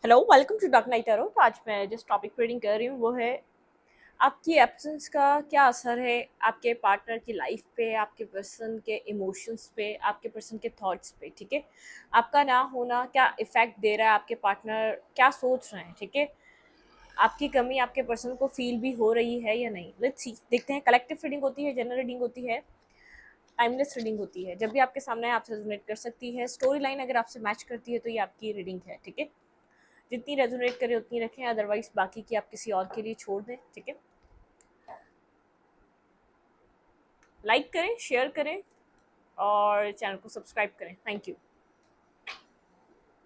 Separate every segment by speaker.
Speaker 1: Hello, welcome to dark night tarot. तो आज मैं जिस टॉपिक पे रीडिंग कर रही हूँ वो है आपकी एब्सेंस का क्या असर है आपके पार्टनर की लाइफ पे, आपके पर्सन के इमोशंस पे, आपके पर्सन के थॉट्स पे। ठीक है, आपका ना होना क्या इफेक्ट दे रहा है, आपके पार्टनर क्या सोच रहे हैं। ठीक है, आपकी कमी आपके पर्सन को फील भी हो रही है या नहीं। लेट्स सी, देखते हैं। कलेक्टिव रीडिंग होती है, जनरल रीडिंग होती है, टाइमलेस रीडिंग होती है। जब भी आपके सामने है आपसे रेजोनेट कर सकती है। स्टोरी लाइन अगर आपसे मैच करती है तो ये आपकी रीडिंग है। ठीक है, जितनी रेजोनेट करे उतनी रखें, अदरवाइज बाकी की आप किसी और के लिए छोड़ दें। ठीक है, लाइक करें, शेयर करें और चैनल को सब्सक्राइब करें। Thank you.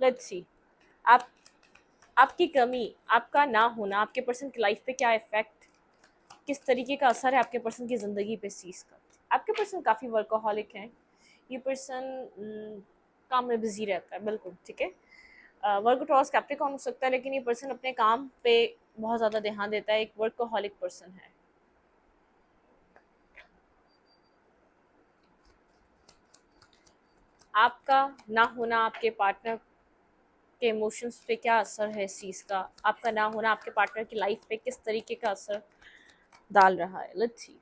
Speaker 1: लेट्स सी, आप आपकी कमी, आपका ना होना आपके पर्सन की लाइफ पे क्या इफेक्ट, किस तरीके का असर है आपके पर्सन की ज़िंदगी पे इस चीज़ का। आपके पर्सन काफ़ी वर्कोहॉलिक हैं। ये पर्सन काम में बिजी रहता है, बिल्कुल। ठीक है, वर्कोटॉस कैप्रिकॉर्न हो सकता है, लेकिन ये पर्सन अपने काम पे बहुत ज़्यादा ध्यान देता है। एक वर्कोहॉलिक पर्सन है। आपका ना होना आपके पार्टनर के इमोशंस पे क्या असर है इस चीज़ का। आपका ना होना आपके पार्टनर की लाइफ पे किस तरीके का असर डाल रहा है। लेट्स सी,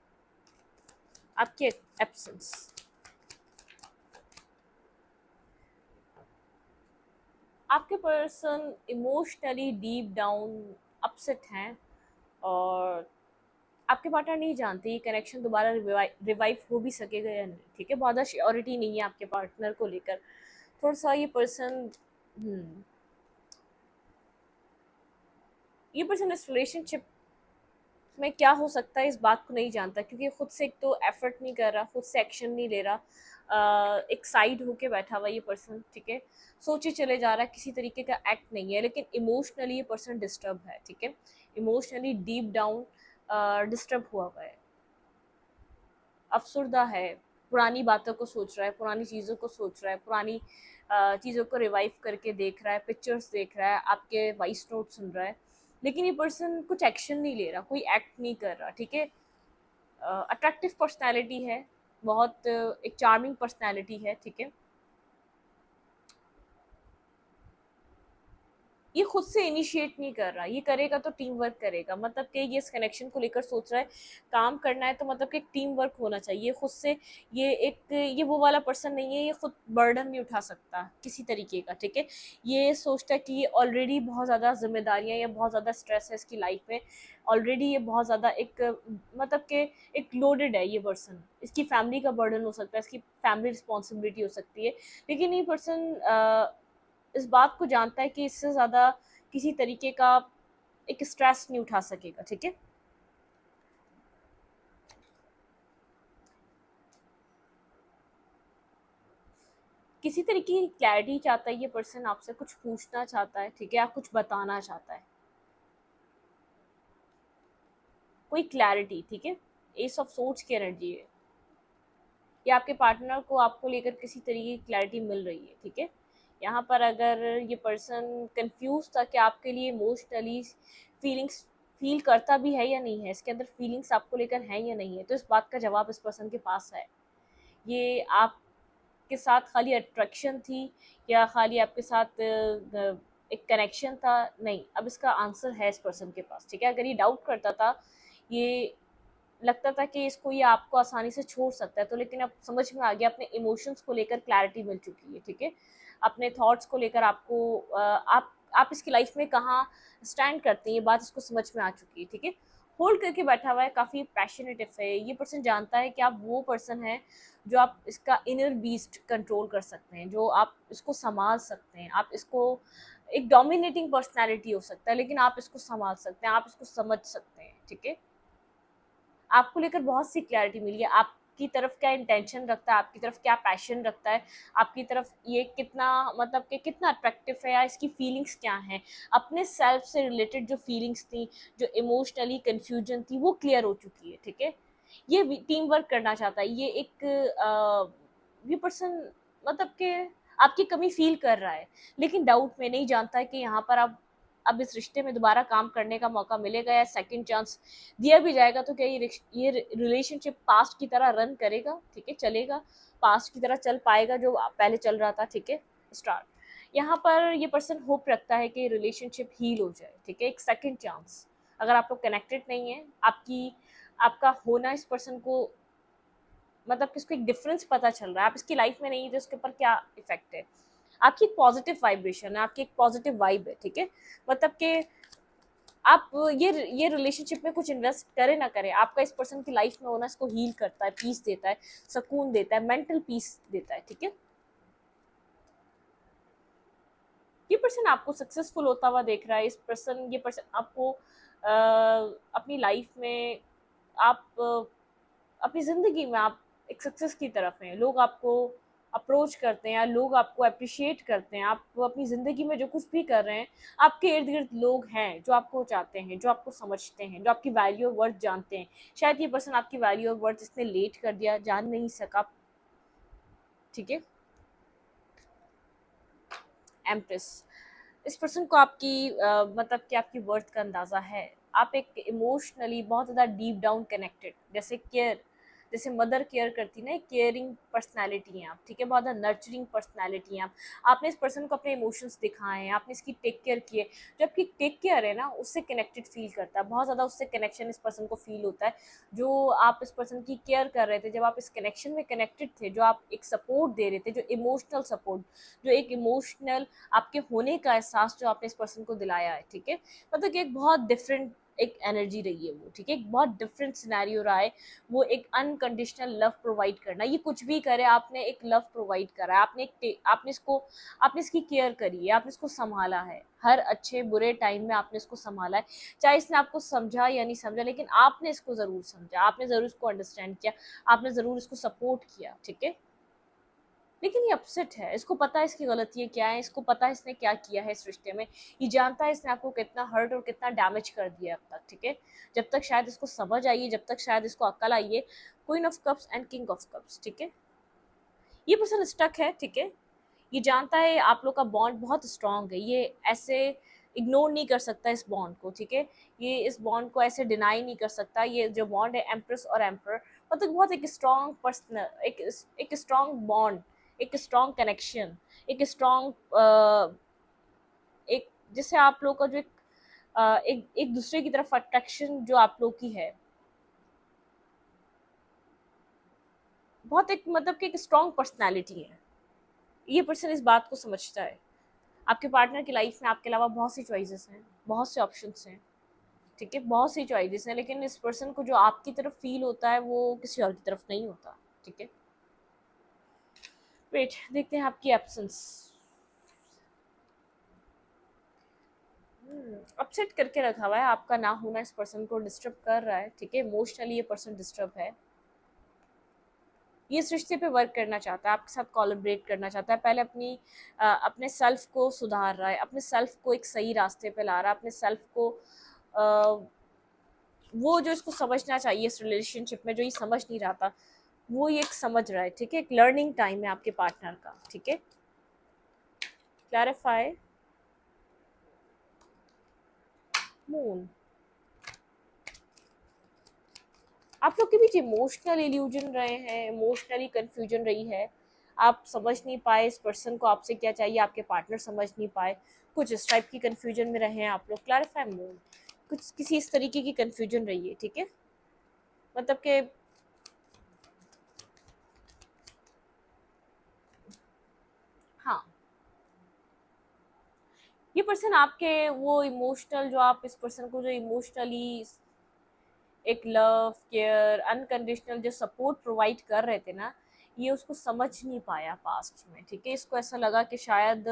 Speaker 1: आपके एब्सेंस। आपके person emotionally deep down upset हैं और आपके पार्टनर नहीं जानते ये कनेक्शन दोबारा रिवाइव हो भी सकेगा या नहीं। ठीक है, बहुत ज़्यादा श्योरिटी नहीं है आपके पार्टनर को लेकर। थोड़ा सा ये पर्सन इस रिलेशनशिप में क्या हो सकता है इस बात को नहीं जानता, क्योंकि खुद से एक तो एफर्ट नहीं कर रहा, खुद से एक्शन नहीं ले रहा। एक साइड होके बैठा हुआ ये पर्सन। ठीक है, सोचे चले जा रहा है, किसी तरीके का एक्ट नहीं है, लेकिन इमोशनली ये पर्सन डिस्टर्ब है। ठीक है, इमोशनली डीप डाउन डिस्टर्ब हुआ हुआ है, अफसुर्दा है, पुरानी बातों को सोच रहा है, पुरानी चीज़ों को सोच रहा है, पुरानी चीज़ों को रिवाइव करके देख रहा है, पिक्चर्स देख रहा है, आपके वॉइस नोट सुन रहा है, लेकिन ये पर्सन कुछ एक्शन नहीं ले रहा, कोई एक्ट नहीं कर रहा। ठीक है, अट्रैक्टिव पर्सनैलिटी है, बहुत एक चार्मिंग पर्सनैलिटी है। ठीक है, ये खुद से इनिशिएट नहीं कर रहा, ये करेगा तो टीम वर्क करेगा। मतलब कि ये इस कनेक्शन को लेकर सोच रहा है, काम करना है तो मतलब कि एक टीम वर्क होना चाहिए। खुद से ये वो वाला पर्सन नहीं है, ये खुद बर्डन नहीं उठा सकता किसी तरीके का। ठीक है, ये सोचता है कि ये ऑलरेडी बहुत ज़्यादा जिम्मेदारियां या बहुत ज़्यादा स्ट्रेस है इसकी लाइफ में। ऑलरेडी ये बहुत ज़्यादा एक मतलब कि एक लोडेड है ये पर्सन। इसकी फैमिली का बर्डन हो सकता है, इसकी फैमिली रिस्पॉन्सिबिलिटी हो सकती है, लेकिन ये पर्सन इस बात को जानता है कि इससे ज़्यादा किसी तरीके का एक स्ट्रेस नहीं उठा सकेगा। ठीक है, किसी तरीके की क्लैरिटी चाहता है ये पर्सन, आपसे कुछ पूछना चाहता है। ठीक है, आप कुछ बताना चाहता है, कोई क्लैरिटी। ठीक है, एस ऑफ सोर्ड्स की एनर्जी है, या आपके पार्टनर को आपको लेकर किसी तरीके की क्लैरिटी मिल रही है। ठीक है, यहाँ पर अगर ये पर्सन कंफ्यूज था कि आपके लिए इमोशनली फीलिंग्स फील करता भी है या नहीं है, इसके अंदर फीलिंग्स आपको लेकर हैं या नहीं है, तो इस बात का जवाब इस पर्सन के पास है। ये आपके साथ खाली अट्रैक्शन थी या खाली आपके साथ एक कनेक्शन था, नहीं, अब इसका आंसर है इस पर्सन के पास। ठीक है, अगर ये डाउट करता था, ये लगता था कि इसको ये आपको आसानी से छोड़ सकता है, तो लेकिन अब समझ में आ गया, अपने इमोशंस को लेकर क्लैरिटी मिल चुकी है। ठीक है, अपने थॉट्स को लेकर आपको आप इसकी लाइफ में कहाँ स्टैंड करते हैं, ये बात इसको समझ में आ चुकी है। ठीक है, होल्ड करके बैठा हुआ है, काफ़ी पैशनेटिव है। ये पर्सन जानता है कि आप वो पर्सन है जो आप इसका इनर बीस्ट कंट्रोल कर सकते हैं, जो आप इसको संभाल सकते हैं। आप इसको एक डोमिनेटिंग पर्सनैलिटी हो सकता है, लेकिन आप इसको संभाल सकते हैं, आप इसको समझ सकते हैं। ठीक है, आपको लेकर बहुत सी क्लैरिटी मिली है, आपकी तरफ क्या इंटेंशन रखता है, आपकी तरफ क्या पैशन रखता है, आपकी तरफ ये कितना मतलब कि कितना अट्रैक्टिव है, या इसकी फीलिंग्स क्या हैं, अपने सेल्फ से रिलेटेड जो फीलिंग्स थी, जो इमोशनली कन्फ्यूजन थी, वो क्लियर हो चुकी है। ठीक है, ये टीम वर्क करना चाहता है। ये पर्सन मतलब कि आपकी कमी फील कर रहा है, लेकिन डाउट में नहीं, जानता है कि यहाँ पर अब इस रिश्ते में दोबारा काम करने का मौका मिलेगा या सेकंड चांस दिया भी जाएगा, तो क्या ये रिलेशनशिप पास्ट की तरह रन करेगा। ठीक है, चलेगा, पास्ट की तरह चल पाएगा जो पहले चल रहा था। ठीक है, स्टार्ट, यहाँ पर ये पर्सन होप रखता है कि रिलेशनशिप हील हो जाए, ठीक है, एक सेकंड चांस। अगर आप लोग कनेक्टेड नहीं है, आपका होना इस पर्सन को, मतलब किसको एक डिफरेंस पता चल रहा है, आप इसकी लाइफ में नहीं है तो उसके ऊपर क्या इफेक्ट है। आपकी एक पॉजिटिव वाइब्रेशन है, आपकी एक पॉजिटिव वाइब है, ठीक है। मतलब कि आप ये रिलेशनशिप में कुछ इन्वेस्ट करें ना करें, आपका इस पर्सन की लाइफ में होना इसको हील करता है, पीस देता है, सुकून देता है, मेंटल पीस देता है, ठीक है। ये पर्सन आपको सक्सेसफुल होता हुआ देख रहा है, ये पर्सन आपको अपनी लाइफ में, आप अपनी ज़िंदगी में आप एक सक्सेस की तरफ हैं, लोग आपको अप्रोच करते हैं या लोग आपको अप्रिशिएट करते हैं, आप अपनी ज़िंदगी में जो कुछ भी कर रहे हैं, आपके इर्द गिर्द लोग हैं जो आपको चाहते हैं, जो आपको समझते हैं, जो आपकी वैल्यू और वर्थ जानते हैं। शायद ये पर्सन आपकी वैल्यू और वर्थ इसने लेट कर दिया, जान नहीं सका, ठीक है। एम्प्रेस, इस पर्सन को मतलब कि आपकी वर्थ का अंदाज़ा है। आप एक इमोशनली बहुत ज़्यादा डीप डाउन कनेक्टेड, जैसे मदर केयर करती ना, एक केयरिंग पर्सनैलिटी हैं आप, ठीक है, बहुत ज़्यादा नर्चरिंग पर्सनैलिटी हैं आप। आपने इस पर्सन को अपने इमोशंस दिखाए हैं, आपने इसकी टेक केयर की है। जो आपकी टेक केयर है ना, उससे कनेक्टेड फील करता है, बहुत ज़्यादा उससे कनेक्शन इस पर्सन को फील होता है। जो आप इस पर्सन की केयर कर रहे थे, जब आप इस कनेक्शन में कनेक्टेड थे, जो आप एक सपोर्ट दे रहे थे, जो इमोशनल सपोर्ट, जो एक इमोशनल आपके होने का एहसास जो आपने इस पर्सन को दिलाया है, ठीक है, मतलब कि एक बहुत डिफरेंट एक एनर्जी रही है वो, ठीक है, एक बहुत डिफरेंट सिनेरियो रहा है वो। एक अनकंडीशनल लव प्रोवाइड करना, ये कुछ भी करे, आपने एक लव प्रोवाइड करा है, आपने इसकी केयर करी है, आपने इसको संभाला है, हर अच्छे बुरे टाइम में आपने इसको संभाला है। चाहे इसने आपको समझा या नहीं समझा, लेकिन आपने इसको ज़रूर समझा, आपने ज़रूर इसको अंडरस्टैंड किया, आपने ज़रूर इसको सपोर्ट किया, ठीक है। लेकिन ये अपसेट है, इसको पता है इसकी गलतियाँ क्या है, इसको पता है इसने क्या किया है इस रिश्ते में, ये जानता है इसने आपको कितना हर्ट और कितना डैमेज कर दिया अब तक, ठीक है। जब तक शायद इसको समझ आइए, जब तक शायद इसको अक्ल आइए, queen of cups and king of cups, ठीक है, ये पर्सन स्टक है, ठीक है। ये जानता है आप लोग का बॉन्ड बहुत स्ट्रांग है, ये ऐसे इग्नोर नहीं कर सकता इस बॉन्ड को, ठीक है। ये इस बॉन्ड को ऐसे डिनाई नहीं कर सकता। ये जो बॉन्ड है एम्प्रेस और एम्पर, मतलब बहुत एक स्ट्रांग पर्सनल, एक स्ट्रांग बॉन्ड, एक स्ट्रांग कनेक्शन, एक स्ट्रांग एक, जिससे आप लोग का जो एक एक दूसरे की तरफ अट्रैक्शन जो आप लोग की है, बहुत एक मतलब कि एक स्ट्रांग पर्सनैलिटी है। ये पर्सन इस बात को समझता है। आपके पार्टनर की लाइफ में आपके अलावा बहुत सी चॉइसेस हैं, बहुत से ऑप्शंस हैं, ठीक है, बहुत सी चॉइसेस हैं, लेकिन इस पर्सन को जो आपकी तरफ फील होता है वो किसी और की तरफ नहीं होता, ठीक है। वेट, देखते हैं आपकी एब्सेंस। अपसेट करके रखा हुआ है, आपका ना होना इस पर्सन को डिस्टर्ब कर रहा है, ठीक है, इमोशनली ये पर्सन डिस्टर्ब है। ये इस रिश्ते पे वर्क करना चाहता है, आपके साथ कोलैबोरेट करना चाहता है। पहले अपने सेल्फ को सुधार रहा है, अपने सेल्फ को एक सही रास्ते पे ला रहा है, अपने सेल्फ को अ, वो जो इसको समझना चाहिए इस रिलेशनशिप में, जो ये समझ नहीं रहा था, वो ये एक समझ रहा है, ठीक है। एक लर्निंग टाइम है आपके पार्टनर का, ठीक है। क्लैरिफाई मून, आप लोग के बीच इमोशनल इल्यूजन रहे हैं, इमोशनली कंफ्यूजन रही है, आप समझ नहीं पाए इस पर्सन को आपसे क्या चाहिए, आपके पार्टनर समझ नहीं पाए, कुछ इस टाइप की कंफ्यूजन में रहे हैं आप लोग। क्लैरिफाई मून, कुछ किसी इस तरीके की कंफ्यूजन रही है, ठीक है, मतलब कि हाँ, ये पर्सन आपके वो इमोशनल, जो आप इस पर्सन को जो इमोशनली एक लव केयर अनकंडीशनल जो सपोर्ट प्रोवाइड कर रहे थे ना, ये उसको समझ नहीं पाया पास्ट में, ठीक है। इसको ऐसा लगा कि शायद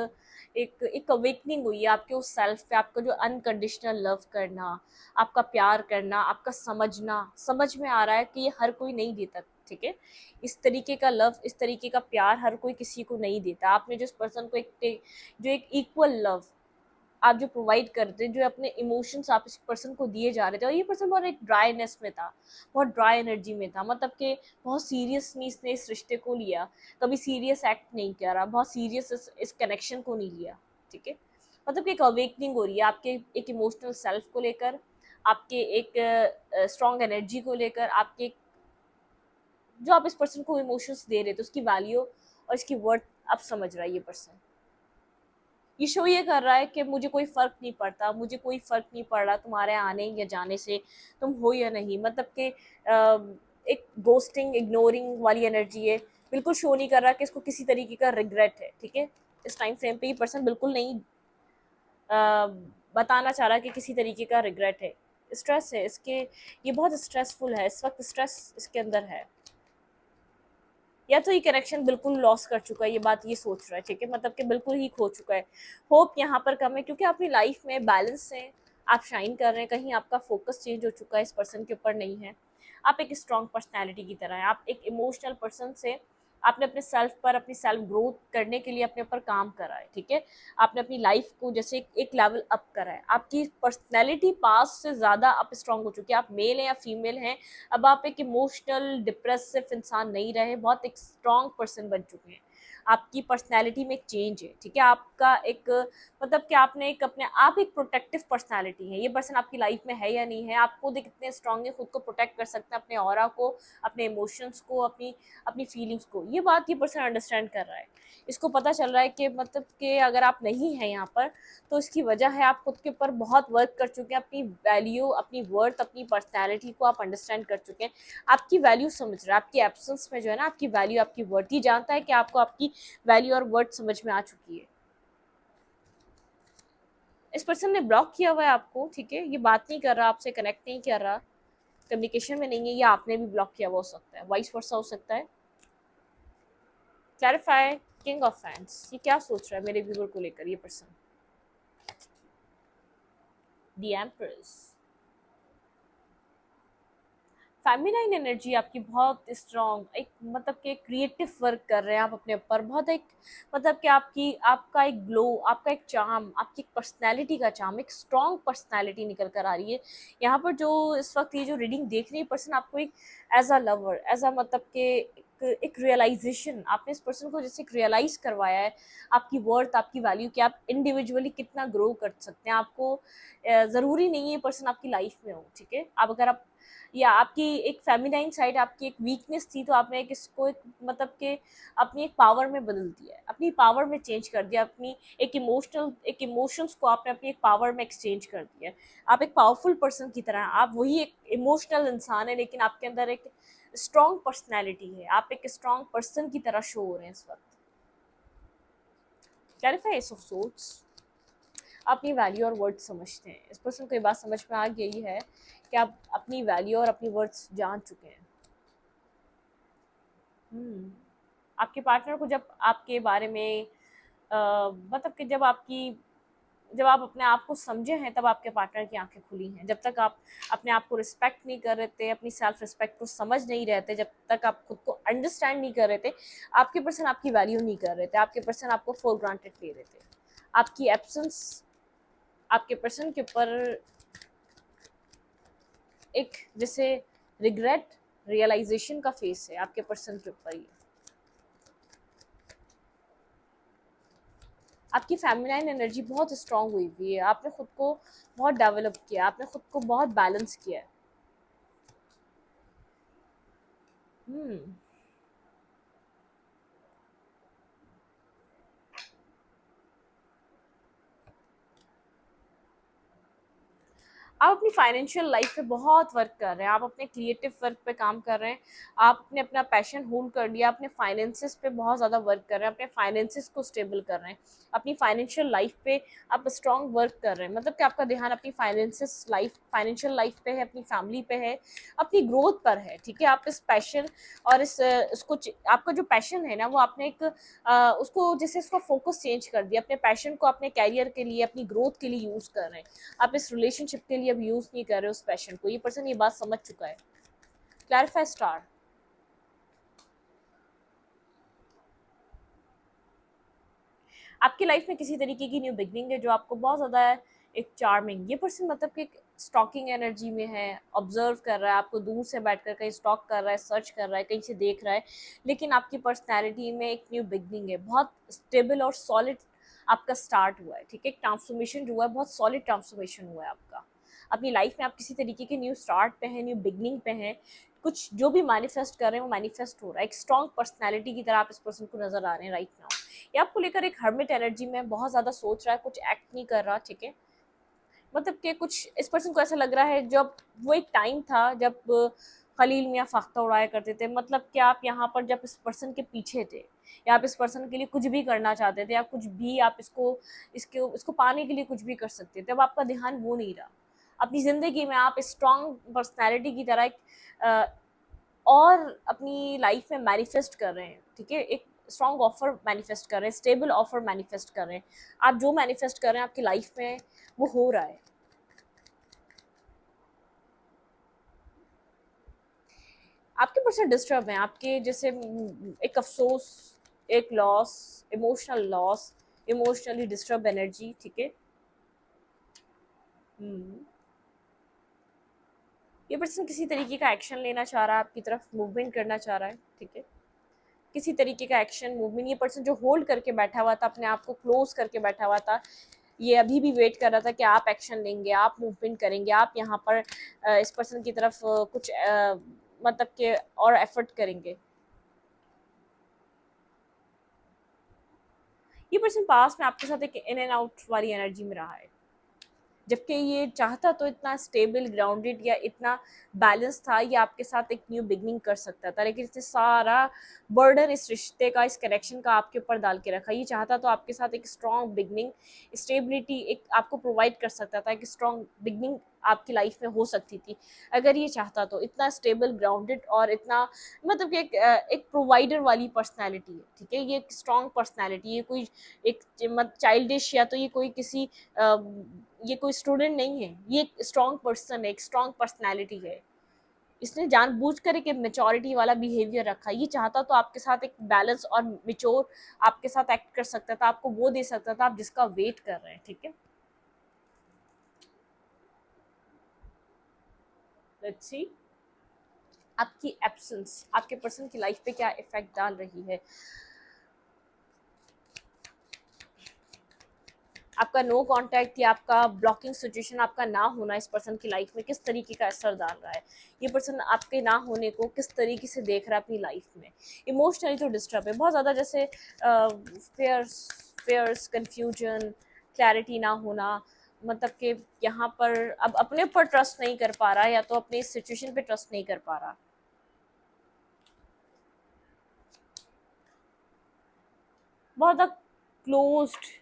Speaker 1: एक अवेकनिंग हुई है आपके उस सेल्फ पे, आपका जो अनकंडीशनल लव करना, आपका प्यार करना, आपका समझना, समझ में आ रहा है कि ये हर कोई नहीं देता, ठीक है। इस तरीके का लव, इस तरीके का प्यार हर कोई किसी को नहीं देता। आपने जिस पर्सन को जो एक इक्वल लव आप जो प्रोवाइड करते, जो अपने इमोशंस आप इस पर्सन को दिए जा रहे थे, और ये पर्सन बहुत एक ड्राईनेस में था, बहुत ड्राई एनर्जी में था, मतलब कि बहुत सीरियसली इसने इस रिश्ते को लिया, कभी सीरियस एक्ट नहीं किया रहा, बहुत सीरियस इस कनेक्शन को नहीं लिया, ठीक है। मतलब कि एक अवेकनिंग हो रही है आपके एक इमोशनल सेल्फ को लेकर, आपके एक स्ट्रॉन्ग एनर्जी को लेकर, आपके जो आप इस पर्सन को इमोशंस दे रहे थे उसकी वैल्यू और इसकी वर्थ अब समझ रहा है ये पर्सन। ये शो ये कर रहा है कि मुझे कोई फ़र्क नहीं पड़ता, मुझे कोई फ़र्क नहीं पड़ रहा तुम्हारे आने या जाने से, तुम हो या नहीं। मतलब कि एक घोस्टिंग, इग्नोरिंग वाली एनर्जी है। बिल्कुल शो नहीं कर रहा कि इसको किसी तरीके का रिग्रेट है, ठीक है? इस टाइम फ्रेम पे ये पर्सन बिल्कुल नहीं बताना चाह रहा कि किसी तरीके का रिग्रेट है। स्ट्रेस है इसके, ये बहुत स्ट्रेसफुल है, इस वक़्त स्ट्रेस इसके अंदर है। या तो ये कनेक्शन बिल्कुल लॉस कर चुका है, ये बात ये सोच रहा है, ठीक है? मतलब कि बिल्कुल ही खो चुका है। होप यहाँ पर कम है क्योंकि अपनी लाइफ में बैलेंस है, आप शाइन कर रहे हैं, कहीं आपका फोकस चेंज हो चुका है, इस पर्सन के ऊपर नहीं है। आप एक स्ट्रॉन्ग पर्सनैलिटी की तरह हैं, आप एक इमोशनल पर्सन से आपने अपने सेल्फ पर, अपनी सेल्फ ग्रोथ करने के लिए अपने ऊपर काम करा है, ठीक है? आपने अपनी लाइफ को जैसे एक लेवल अप करा है, आपकी पर्सनैलिटी पास्ट से ज़्यादा आप स्ट्रॉन्ग हो चुकी है। आप मेल हैं या फीमेल हैं, अब आप एक इमोशनल डिप्रेसिव इंसान नहीं रहे, बहुत एक स्ट्रॉन्ग पर्सन बन चुके हैं। आपकी पर्सनैलिटी में एक चेंज है, ठीक है? आपका एक मतलब कि आपने एक अपने आप एक प्रोटेक्टिव पर्सनैलिटी है। ये पर्सन आपकी लाइफ में है या नहीं है, आप खुद कितने स्ट्रॉन्ग है, खुद को प्रोटेक्ट कर सकते हैं, अपने ऑरा को, अपने इमोशंस को, अपनी अपनी फीलिंग्स को। ये बात ये पर्सन अंडरस्टैंड कर रहा है। इसको पता चल रहा है कि मतलब कि अगर आप नहीं हैं यहाँ पर, तो इसकी वजह है आप खुद के ऊपर बहुत वर्क कर चुके हैं, अपनी वैल्यू, अपनी वर्थ, अपनी पर्सनैलिटी को आप अंडरस्टैंड कर चुके हैं। आपकी वैल्यू समझ रहा है, आपकी एब्सेंस में जो है ना, आपकी वैल्यू, आपकी वर्थ, ये जानता है कि आपको आपकी वैल्यू और वर्थ समझ में आ चुकी है। इस पर्सन ने ब्लॉक किया हुआ है आपको, ठीक है? ये बात नहीं कर रहा, आपसे कनेक्ट नहीं कर रहा, कम्युनिकेशन में नहीं है, या आपने भी ब्लॉक किया हुआ हो सकता है, वाइस वर्सा हो सकता है। क्लैरिफाई, किंग ऑफ फैंस, ये क्या सोच रहा है मेरे व्यूअर को लेकर ये person? The empress, feminine energy आपकी बहुत स्ट्रॉन्ग, एक मतलब कि क्रिएटिव वर्क कर रहे हैं आप अपने ऊपर, बहुत एक मतलब कि आपका एक ग्लो, आपका एक चार्म, आपकी पर्सनैलिटी का चार्म, एक स्ट्रॉन्ग पर्सनैलिटी निकल कर आ रही है यहाँ पर। जो इस वक्त ये जो रीडिंग देख रही है पर्सन, आपको एक as a lover, as a मतलब कि एक रियलाइजेशन, आपने इस पर्सन को जैसे रियलाइज करवाया है आपकी वर्थ, आपकी वैल्यू, कि आप इंडिविजुअली कितना ग्रो कर सकते हैं। आपको ज़रूरी नहीं है पर्सन आपकी लाइफ में हो, ठीक है? आप अगर आप, या आपकी एक फेमिनाइन साइड आपकी एक वीकनेस थी, तो आपने एक इसको एक मतलब कि अपनी एक पावर में बदल दिया है, अपनी पावर में चेंज कर दिया, अपनी एक इमोशंस को आपने अपनी एक पावर में एक्सचेंज कर दिया है। आप एक पावरफुल पर्सन की तरह हैं, आप वही एक इमोशनल इंसान है, लेकिन आपके अंदर एक स्ट्रॉन्ग पर्सनैलिटी है, आप एक स्ट्रॉन्ग पर्सन की तरह शो हो रहे हैं इस वक्त। क्लैरिफाई, एस ऑफ सोर्ड्स, अपनी वैल्यू और वर्थ समझते हैं। इस पर्सन को ये बात समझ में आ गई है कि आप अपनी वैल्यू और अपनी वर्थ जान चुके हैं। आपके पार्टनर को जब आपके बारे में मतलब कि जब आप अपने आप को समझे हैं, तब आपके पार्टनर की आंखें खुली हैं। जब तक आप अपने आप को रिस्पेक्ट नहीं कर रहे थे, अपनी सेल्फ रिस्पेक्ट को समझ नहीं रहे थे, जब तक आप खुद को अंडरस्टैंड नहीं कर रहे थे, आपके पर्सन आपकी वैल्यू नहीं कर रहे थे, आपके पर्सन आपको फॉर ग्रांटेड ले रहे थे। आपकी एब्सेंस आपके पर्सन के ऊपर एक जैसे रिग्रेट, रियलाइजेशन का फेस है आपके पर्सन के ऊपर ही। आपकी फेमिनाइन एनर्जी बहुत स्ट्रांग हुई हुई है, आपने खुद को बहुत डेवलप किया, आपने खुद को बहुत बैलेंस किया है। हम्म आप अपनी फाइनेंशियल लाइफ पे बहुत वर्क कर रहे हैं, आप अपने क्रिएटिव वर्क पे काम कर रहे हैं, आपने अपना पैशन होल्ड कर लिया, अपने फाइनेंसिस पे बहुत ज़्यादा वर्क कर रहे हैं, अपने फाइनेंसिस को स्टेबल कर रहे हैं, अपनी फाइनेंशियल लाइफ पे आप स्ट्रॉन्ग वर्क कर रहे हैं। मतलब कि आपका ध्यान अपनी फाइनेंशियल लाइफ पे है, अपनी फैमिली पे है, अपनी ग्रोथ पर है, ठीक है? आप इस पैशन और आपका जो पैशन है ना, वो आपने एक उसको जैसे इसका फोकस चेंज कर दिया, अपने पैशन को अपने कैरियर के लिए, अपनी ग्रोथ के लिए यूज़ कर रहे हैं। आप इस रिलेशनशिप के लिए अब यूज नहीं कर रहे हो उस पैशन को। ये पर्सन ये बात समझ चुका है। क्लैरिफाई स्टार, आपकी लाइफ में किसी तरीके की न्यू बिगनिंग है जो आपको बहुत ज़्यादा एक चार्मिंग, ये पर्सन मतलब कि स्टॉकिंग एनर्जी में है, ऑब्जर्व कर रहा है आपको दूर से बैठकर, कहीं स्टॉक कर रहा है, सर्च कर रहा है, कहीं से देख रहा है, लेकिन आपकी पर्सनैलिटी में एक न्यू बिगनिंग है, बहुत स्टेबल और सॉलिड आपका स्टार्ट हुआ है, ठीक है? एक ट्रांसफॉर्मेशन जो हुआ है, बहुत सॉलिड ट्रांसफॉर्मेशन हुआ है आपका अपनी लाइफ में। आप किसी तरीके के न्यू स्टार्ट पे हैं, न्यू बिगनिंग पे हैं, कुछ जो भी मैनिफेस्ट कर रहे हैं वो मैनिफेस्ट हो रहा है। एक स्ट्रॉन्ग पर्सनैलिटी की तरह आप इस पर्सन को नजर आ रहे हैं राइट नाउ। ये आपको लेकर एक हर्मिट एनर्जी में बहुत ज़्यादा सोच रहा है, कुछ एक्ट नहीं कर रहा, ठीक है। मतलब कि कुछ इस पर्सन को ऐसा लग रहा है जब वो एक टाइम था जब खलील मियाँ फाख्ता उड़ाया करते थे, मतलब कि आप यहाँ पर जब इस पर्सन के पीछे थे या आप इस पर्सन के लिए कुछ भी करना चाहते थे या कुछ भी आप इसको पाने के लिए कुछ भी कर सकते थे, अब आपका ध्यान वो नहीं रहा। अपनी ज़िंदगी में आप स्ट्रॉन्ग पर्सनैलिटी की तरह एक और अपनी लाइफ में मैनिफेस्ट कर रहे हैं, ठीक है। एक स्ट्रॉन्ग ऑफर मैनिफेस्ट कर रहे हैं, स्टेबल ऑफर मैनिफेस्ट कर रहे हैं। आप जो मैनिफेस्ट कर रहे हैं आपकी लाइफ में वो हो रहा है। आपके पर्सन डिस्टर्ब हैं, आपके जैसे एक अफसोस, एक loss, emotional loss, emotionally disturb energy, ठीक है। ये पर्सन किसी तरीके का एक्शन लेना चाह रहा है, आपकी तरफ मूवमेंट करना चाह रहा है, ठीक है। किसी तरीके का एक्शन मूवमेंट, ये पर्सन जो होल्ड करके बैठा हुआ था, अपने आप को क्लोज करके बैठा हुआ था, ये अभी भी वेट कर रहा था कि आप एक्शन लेंगे, आप मूवमेंट करेंगे, आप यहाँ पर इस पर्सन की तरफ कुछ मतलब कि और एफर्ट करेंगे। ये पर्सन पास में आपके साथ एक इन एंड आउट वाली एनर्जी में रहा है, जबकि ये चाहता तो इतना स्टेबल, ग्राउंडेड या इतना बैलेंस था, ये आपके साथ एक न्यू बिगनिंग कर सकता था, लेकिन इसने सारा बर्डन इस रिश्ते का, इस कनेक्शन का आपके ऊपर डाल के रखा। ये चाहता तो आपके साथ एक स्ट्रॉन्ग बिगनिंग, स्टेबिलिटी एक आपको प्रोवाइड कर सकता था, एक स्ट्रॉन्ग बिगनिंग आपकी लाइफ में हो सकती थी अगर ये चाहता तो। इतना स्टेबल, ग्राउंडेड और इतना मतलब कि एक प्रोवाइडर वाली पर्सनैलिटी है, ठीक है। ये एक स्ट्रॉन्ग पर्सनैलिटी, ये कोई एक चाइल्डिश या तो ये कोई किसी ये कोई स्टूडेंट नहीं है, ये एक स्ट्रॉन्ग पर्सन है, एक स्ट्रॉन्ग पर्सनैलिटी है। इसने जानबूझकर एक मेच्योरिटी वाला बिहेवियर रखा। ये चाहता तो आपके साथ एक बैलेंस और मेच्योर आपके साथ एक्ट कर सकता था, आपको वो दे सकता था आप जिसका वेट कर रहे हैं, ठीक है। लेट्स सी आपकी एब्सेंस आपके पर्सन की लाइफ पे क्या इफेक्ट डाल रही है। आपका नो कांटेक्ट या आपका ब्लॉकिंग सिचुएशन, आपका ना होना इस पर्सन की लाइफ में किस तरीके का असर डाल रहा है। ये पर्सन आपके ना होने को किस तरीके से देख रहा है अपनी लाइफ में। इमोशनली तो डिस्टर्ब है बहुत ज़्यादा, जैसे फेयर्स फेयर्स कन्फ्यूजन, क्लैरिटी ना होना, मतलब कि यहाँ पर अब अपने ऊपर ट्रस्ट नहीं कर पा रहा या तो अपने इस सिचुएशन पे ट्रस्ट नहीं कर पा रहा। बहुत ज़्यादा क्लोज्ड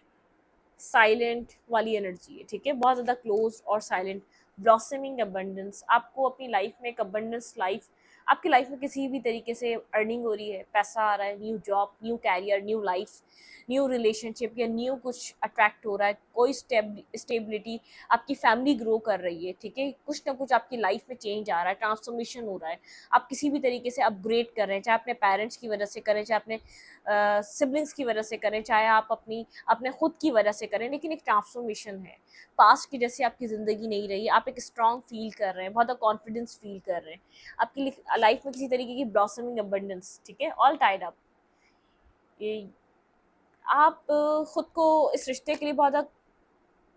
Speaker 1: साइलेंट वाली एनर्जी है, ठीक है। बहुत ज़्यादा क्लोज और साइलेंट, ब्लॉसमिंग अबंडेंस। आपको अपनी लाइफ में एक अबंडेंस लाइफ, आपकी लाइफ में किसी भी तरीके से अर्निंग हो रही है, पैसा आ रहा है, new job, new career, new life, new relationship या न्यू कुछ अट्रैक्ट हो रहा है, कोई स्टेबिलिटी, आपकी फैमिली ग्रो कर रही है, ठीक है। कुछ ना कुछ आपकी लाइफ में चेंज आ रहा है, ट्रांसफॉर्मेशन हो रहा है, आप किसी भी तरीके से अपग्रेड कर रहे हैं, चाहे अपने पेरेंट्स की वजह से करें, चाहे अपने सिबलिंग्स की वजह से करें, चाहे आप अपने खुद की वजह से करें, लेकिन एक ट्रांसफॉर्मेशन है। पास्ट की जैसे आपकी ज़िंदगी नहीं रही, आप एक स्ट्रॉन्ग फील कर रहे हैं, बहुत कॉन्फिडेंस फील कर रहे हैं, आपकी लाइफ में किसी तरीके की ब्लॉसमिंग अबंडेंस, ठीक है, ऑल टाइड अप। ये आप खुद को इस रिश्ते के लिए बहुत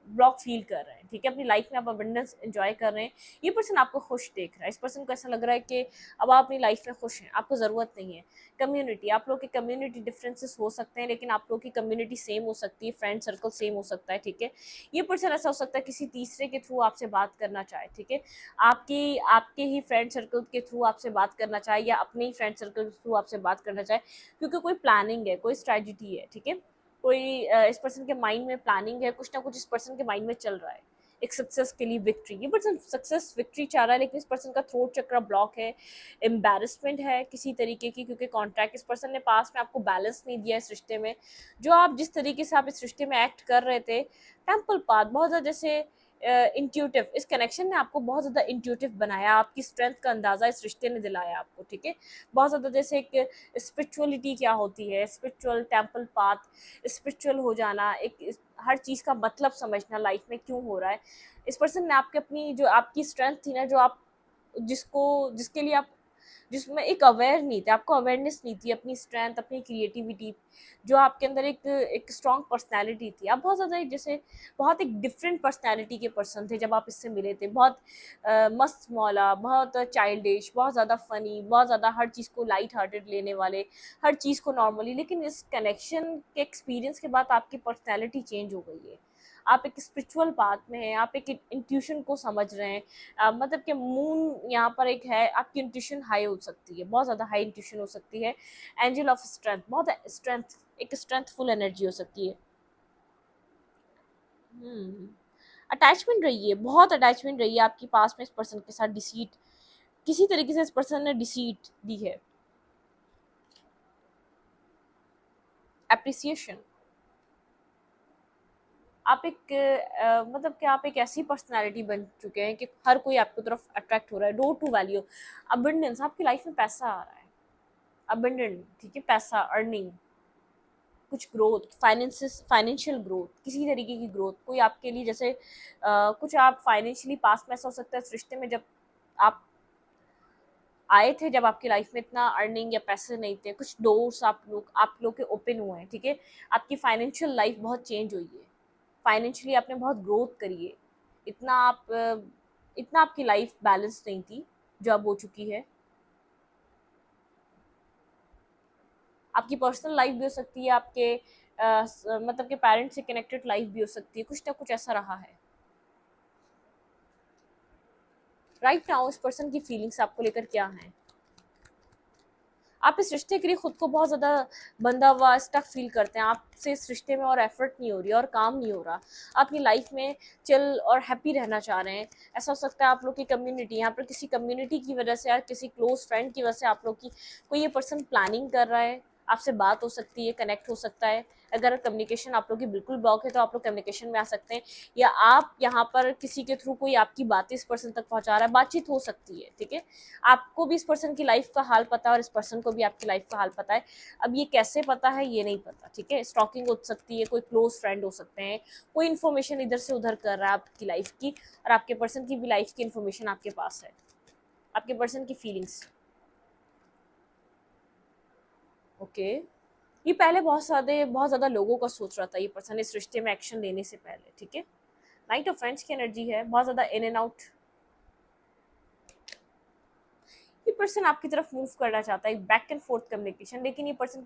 Speaker 1: ब्लॉक फील कर रहे हैं, ठीक है। अपनी लाइफ में आप अबंडेंस एंजॉय कर रहे हैं, ये पर्सन आपको खुश देख रहा है। इस पर्सन को ऐसा लग रहा है कि अब आप अपनी लाइफ में खुश हैं, आपको ज़रूरत नहीं है। कम्युनिटी, आप लोग के कम्युनिटी डिफरेंसेस हो सकते हैं, लेकिन आप लोग की कम्युनिटी सेम हो सकती है, फ्रेंड सर्कल सेम हो सकता है, ठीक है। ये पर्सन ऐसा हो सकता है किसी तीसरे के थ्रू आपसे बात करना चाहे, ठीक है। आपके ही फ्रेंड सर्कल के थ्रू आपसे बात करना चाहे या अपने ही फ्रेंड सर्कल के थ्रू आपसे बात करना चाहे, क्योंकि कोई प्लानिंग है, कोई स्ट्रेटजी है, ठीक है। कोई इस पर्सन के माइंड में प्लानिंग है, कुछ ना कुछ इस पर्सन के माइंड में चल रहा है, एक सक्सेस के लिए विक्ट्री। ये पर्सन सक्सेस विक्ट्री चाह रहा है, लेकिन इस पर्सन का थ्रोट चक्र ब्लॉक है, एम्बैरसमेंट है किसी तरीके की, क्योंकि कॉन्ट्रैक्ट इस पर्सन ने पास में आपको बैलेंस नहीं दिया इस रिश्ते में। जो आप जिस तरीके से आप इस रिश्ते में एक्ट कर रहे थे, टेम्पल पाथ बहुत ज़्यादा जैसे इंट्यूटिव, इस कनेक्शन ने आपको बहुत ज़्यादा इंट्यूटिव बनाया, आपकी स्ट्रेंथ का अंदाज़ा इस रिश्ते ने दिलाया आपको, ठीक है। बहुत ज़्यादा जैसे एक स्पिरिचुअलिटी क्या होती है, स्पिरिचुअल टेम्पल पाथ, स्पिरिचुअल हो जाना, हर चीज़ का मतलब समझना लाइफ में क्यों हो रहा है। इस पर्सन ने आपके अपनी जो आपकी स्ट्रेंथ थी ना, जो आप जिसके लिए आप जिसमें एक अवेयर नहीं थे, आपको अवेयरनेस नहीं थी अपनी स्ट्रेंथ, अपनी क्रिएटिविटी, जो आपके अंदर एक स्ट्रॉन्ग पर्सनैलिटी थी। आप बहुत ज़्यादा जैसे बहुत एक डिफरेंट पर्सनैलिटी के पर्सन थे जब आप इससे मिले थे। बहुत मस्त मौला, बहुत चाइल्डिश, बहुत ज़्यादा फ़नी, बहुत ज़्यादा हर चीज़ को लाइट हार्टेड लेने वाले, हर चीज़ को नॉर्मली। लेकिन इस कनेक्शन के एक्सपीरियंस के बाद आपकी पर्सनैलिटी चेंज हो गई है। आप एक स्पिरिचुअल पाथ में हैं, आप एक इंट्यूशन को समझ रहे हैं। मतलब कि मून यहाँ पर एक है, आपकी इंट्यूशन हाई हो सकती है, बहुत ज़्यादा हाई इंट्यूशन हो सकती है। एंजल ऑफ स्ट्रेंथ, बहुत स्ट्रेंथ, एक स्ट्रेंथफुल एनर्जी हो सकती है। अटैचमेंट रही है, बहुत अटैचमेंट रही है आपके पास में इस पर्सन के साथ। डिसीट, किसी तरीके से इस पर्सन ने डिसीट दी है। एप्रिसिएशन, आप एक मतलब कि आप एक ऐसी पर्सनालिटी बन चुके हैं कि हर कोई आपकी तरफ अट्रैक्ट हो रहा है। डो टू वैल्यू, अबंडेंस, आपकी लाइफ में पैसा आ रहा है, अबंडेंट, ठीक है, पैसा, अर्निंग, कुछ ग्रोथ, फाइनेंशियल ग्रोथ, किसी तरीके की ग्रोथ। कोई आपके लिए जैसे कुछ आप फाइनेंशियली पास में, ऐसा हो सकता है इस रिश्ते में जब आप आए थे, जब आपकी लाइफ में इतना अर्निंग या पैसे नहीं थे, कुछ डोर्स आप लोग के ओपन हुए हैं, ठीक है। आपकी फाइनेंशियल लाइफ बहुत चेंज हुई है, फाइनेंशियली आपने बहुत ग्रोथ करी है। इतना आप इतना आपकी लाइफ बैलेंस नहीं थी जो अब हो चुकी है। आपकी पर्सनल लाइफ भी हो सकती है, आपके मतलब के पेरेंट्स से कनेक्टेड लाइफ भी हो सकती है, कुछ ना कुछ ऐसा रहा है। राइट नाउ इस पर्सन की फीलिंग्स आपको लेकर क्या है? आप इस रिश्ते के लिए खुद को बहुत ज़्यादा बंधा हुआ, स्टक फील करते हैं। आपसे इस रिश्ते में और एफर्ट नहीं हो रही और काम नहीं हो रहा। आप अपनी लाइफ में चिल और हैप्पी रहना चाह रहे हैं। ऐसा हो सकता है आप लोग की कम्युनिटी, यहाँ पर किसी कम्युनिटी की वजह से या किसी क्लोज फ्रेंड की वजह से आप लोग की कोई ये पर्सन प्लानिंग कर रहा है, आपसे बात हो सकती है, कनेक्ट हो सकता है। अगर कम्युनिकेशन आप लोग की बिल्कुल ब्लॉक है तो आप लोग कम्युनिकेशन में आ सकते हैं, या आप यहाँ पर किसी के थ्रू कोई आपकी बातें इस पर्सन तक पहुँचा रहा है, बातचीत हो सकती है, ठीक है। आपको भी इस पर्सन की लाइफ का हाल पता है और इस पर्सन को भी आपकी लाइफ का हाल पता है। अब ये कैसे पता है ये नहीं पता, ठीक है। स्टॉकिंग हो सकती है, कोई क्लोज फ्रेंड हो सकते हैं, कोई इन्फॉर्मेशन इधर से उधर कर रहा है आपकी लाइफ की, और आपके पर्सन की भी लाइफ की इन्फॉर्मेशन आपके पास है, आपके पर्सन की फीलिंग्स। ओके, ये पहले बहुत ज़्यादा लोगों का सोच रहा था ये पर्सन इस रिश्ते में एक्शन लेने से पहले, ठीक है। नाइट ऑफ फ्रेंड्स की एनर्जी है, बहुत ज़्यादा इन एंड आउट। ये पर्सन आपकी तरफ मूव करना चाहता है, बैक एंड फोर्थ कम्युनिकेशन। लेकिन ये पर्सन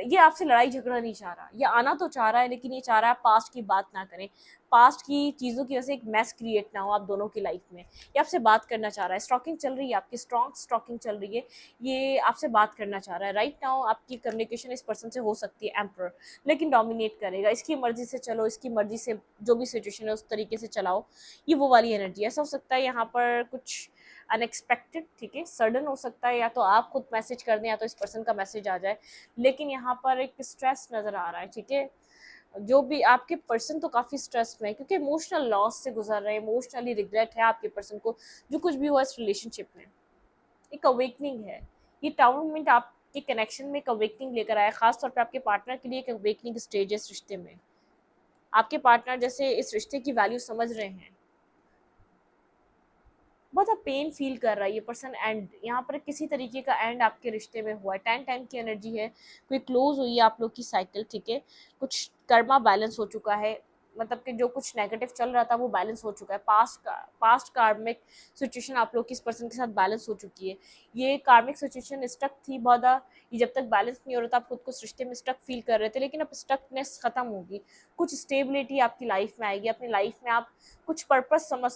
Speaker 1: ये आपसे लड़ाई झगड़ा नहीं चाह रहा, ये आना तो चाह रहा है, लेकिन ये चाह रहा है पास्ट की बात ना करें, पास्ट की चीज़ों की वजह से एक मैस क्रिएट ना हो आप दोनों की लाइफ में। ये आपसे बात करना चाह रहा है, स्टॉकिंग चल रही है आपकी, स्ट्रॉन्ग स्टॉकिंग चल रही है। ये आपसे बात करना चाह रहा है। राइट नाउ आपकी कम्युनिकेशन इस पर्सन से हो सकती है एम्पर, लेकिन डोमिनेट करेगा, इसकी मर्जी से चलो, इसकी मर्जी से जो भी सिचुएशन है उस तरीके से चलाओ। ये वो वाली एनर्जी। ऐसा हो सकता है यहाँ पर कुछ अनएक्सपेक्टेड, ठीक है, सडन हो सकता है, या तो आप खुद मैसेज कर दें या तो इस पर्सन का मैसेज आ जाए। लेकिन यहाँ पर एक स्ट्रेस नज़र आ रहा है, ठीक है। जो भी आपके पर्सन तो काफ़ी स्ट्रेस में है, क्योंकि इमोशनल लॉस से गुजर रहे हैं, इमोशनली रिग्रेट है आपके पर्सन को जो कुछ भी हुआ इस रिलेशनशिप में। एक अवेकनिंग है, ये टाउन मिनट आपके कनेक्शन में एक अवेकनिंग लेकर आया, खासतौर पर आपके पार्टनर के लिए एक अवेकनिंग स्टेज है इस रिश्ते में। आपके पार्टनर जैसे इस रिश्ते की वैल्यू समझ रहे हैं, बहुत पेन फील कर रहा है ये पर्सन। एंड यहाँ पर किसी तरीके का एंड आपके रिश्ते में हुआ है। 10 की एनर्जी है, कोई क्लोज हुई है आप लोग की साइकिल, ठीक है। कुछ कर्मा बैलेंस हो चुका है, मतलब कि जो कुछ नेगेटिव चल रहा था वो बैलेंस हो चुका है। पास्ट कार्मिक सिचुएशन आप लोग की इस पर्सन के साथ बैलेंस हो चुकी है। ये कार्मिक सिचुएशन स्टक थी बहुत, ये जब तक बैलेंस नहीं हो रहा था आप खुद को इस रिश्ते में स्टक फील कर रहे थे, लेकिन अब स्टकनेस खत्म होगी, कुछ स्टेबिलिटी आपकी लाइफ में आएगी। अपनी लाइफ में आप कुछ पर्पस समझ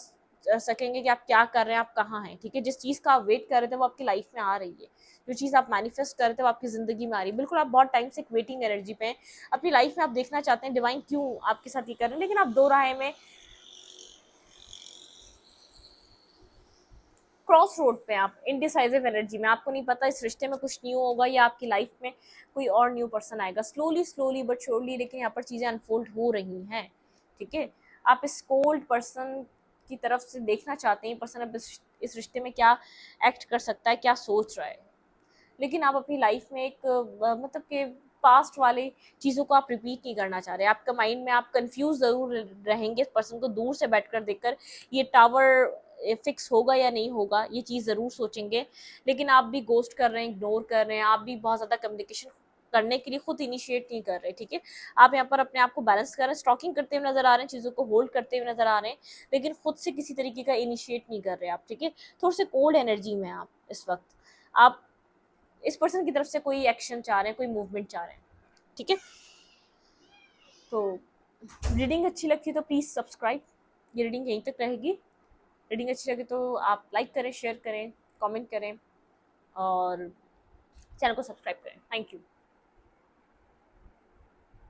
Speaker 1: सकेंगे कि आप क्या कर रहे हैं, आप कहाँ हैं, ठीक है। जिस चीज़ का आप वेट कर रहे थे वो आपकी लाइफ में आ रही है, जो चीज़ आप मैनिफेस्ट कर रहे थे वो आपकी ज़िंदगी में आ रही है। बिल्कुल आप बहुत टाइम से एक वेटिंग एनर्जी पे हैं, अपनी लाइफ में आप देखना चाहते हैं डिवाइन क्यों आपके साथ ये कर रहे हैं, लेकिन आप दो राह में, क्रॉस रोड पे, आप इनडिसाइजिव एनर्जी में, आपको नहीं पता इस रिश्ते में कुछ न्यू होगा या आपकी लाइफ में कोई और न्यू पर्सन आएगा। स्लोली स्लोली बट श्योरली, लेकिन यहाँ पर चीज़ें अनफोल्ड हो रही हैं, ठीक है। आप इस कोल्ड पर्सन की तरफ से देखना चाहते हैं पर्सन अब इस रिश्ते में क्या एक्ट कर सकता है, क्या सोच रहा है। लेकिन आप अपनी लाइफ में एक मतलब कि पास्ट वाली चीज़ों को आप रिपीट नहीं करना चाह रहे। आपका माइंड में आप कंफ्यूज ज़रूर रहेंगे इस पर्सन को दूर से बैठकर देखकर। ये टावर फिक्स होगा या नहीं होगा, ये चीज़ ज़रूर सोचेंगे। लेकिन आप भी गोस्ट कर रहे हैं, इग्नोर कर रहे हैं, आप भी बहुत ज़्यादा कम्युनिकेशन करने के लिए खुद इनिशिएट नहीं कर रहे, ठीक है। आप यहाँ पर अपने आप को बैलेंस कर रहे हैं, स्टॉकिंग करते हुए नजर आ रहे हैं, चीज़ों को होल्ड करते हुए नजर आ रहे हैं, लेकिन खुद से किसी तरीके का इनिशिएट नहीं कर रहे आप, ठीक है। थोड़े से कोल्ड एनर्जी में आप इस वक्त, आप इस पर्सन की तरफ से कोई एक्शन चाह रहे हैं, कोई मूवमेंट चाह रहे हैं, ठीक है। तो रीडिंग अच्छी लगती है तो प्लीज़ सब्सक्राइब, ये रीडिंग यहीं तक रहेगी। रीडिंग अच्छी लगे तो आप लाइक करें, शेयर करें, कमेंट करें और चैनल को सब्सक्राइब करें। Thank you.